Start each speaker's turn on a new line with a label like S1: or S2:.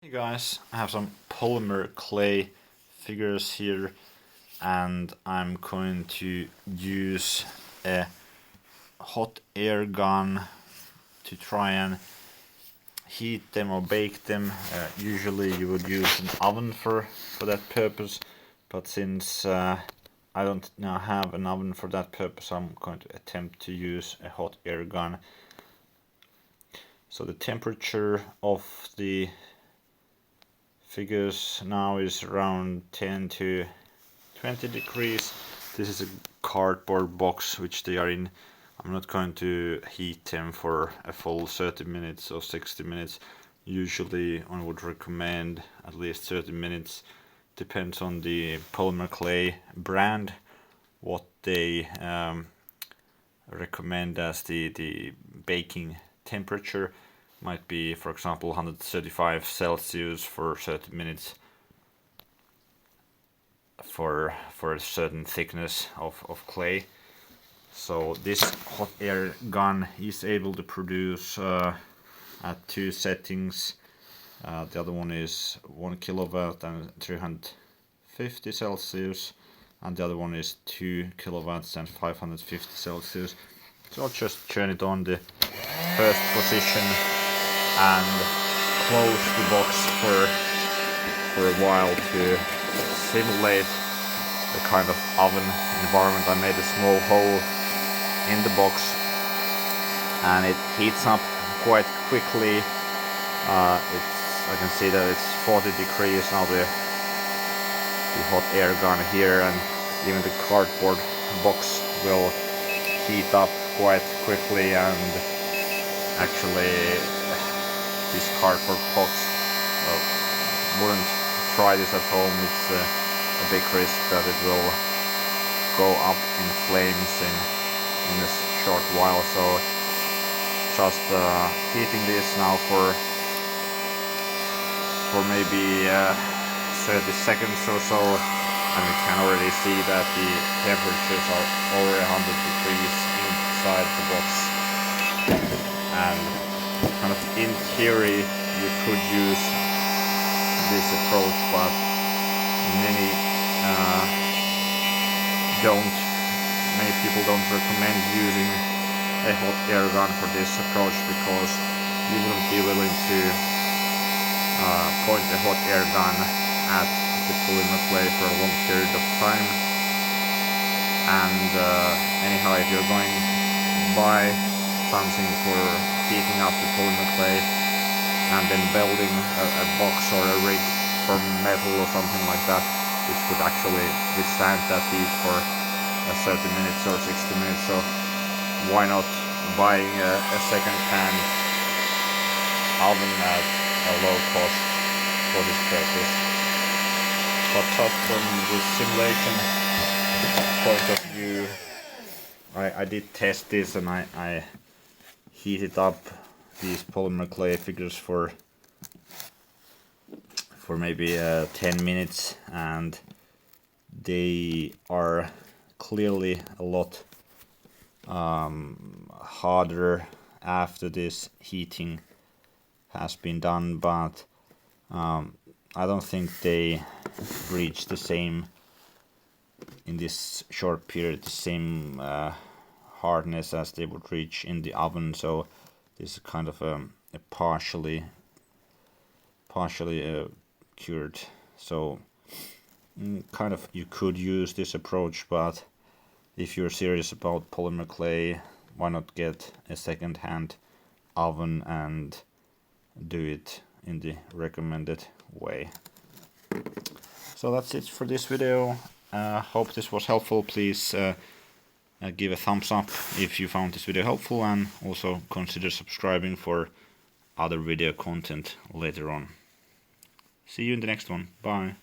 S1: Hey guys, I have some polymer clay figures here and I'm going to use a hot air gun to try and heat them or bake them. Usually you would use an oven for that purpose, but since I don't now have an oven for that purpose, I'm going to attempt to use a hot air gun. So the temperature of the figures now is around 10 to 20 degrees. This is a cardboard box which they are in. I'm not going to heat them for a full 30 minutes or 60 minutes. Usually I would recommend at least 30 minutes. Depends on the polymer clay brand, what they recommend as the baking temperature. Might be, for example, 135 Celsius for 30 minutes for a certain thickness of clay. So this hot air gun is able to produce at two settings. The other one is 1 kilowatt and 350 Celsius, and the other one is 2 kilowatts and 550 Celsius. So I'll just turn it on the first position and close the box for a while to simulate the kind of oven environment. I made a small hole in the box and it heats up quite quickly. I can see that it's 40 degrees now, the hot air gun here, and even the cardboard box will heat up quite quickly. And actually this cardboard box, wouldn't try this at home. It's a big risk that it will go up in flames in a short while. So just heating this now for maybe 30 seconds or so, and we can already see that the temperatures are over 100 degrees inside the box. And kind of in theory you could use this approach, but many people don't recommend using a hot air gun for this approach, because you wouldn't be willing to point a hot air gun at the polymer clay for a long period of time. And anyhow, if you're going to buy something for heating up the polymer clay and then building a box or a rig from metal or something like that, which could actually withstand that heat for 30 minutes or 60 minutes, so why not buying a second-hand oven at a low cost for this purpose. But just from the simulation point of view, I did test this, and I heated up these polymer clay figures for maybe 10 minutes, and they are clearly a lot harder after this heating has been done, but I don't think they reach the same, in this short period, the same hardness as they would reach in the oven. So this is kind of a partially cured. So kind of you could use this approach, but if you're serious about polymer clay, why not get a second-hand oven and do it in the recommended way. So that's it for this video. Hope this was helpful. Please give a thumbs up if you found this video helpful, and also consider subscribing for other video content later on. See you in the next one. Bye.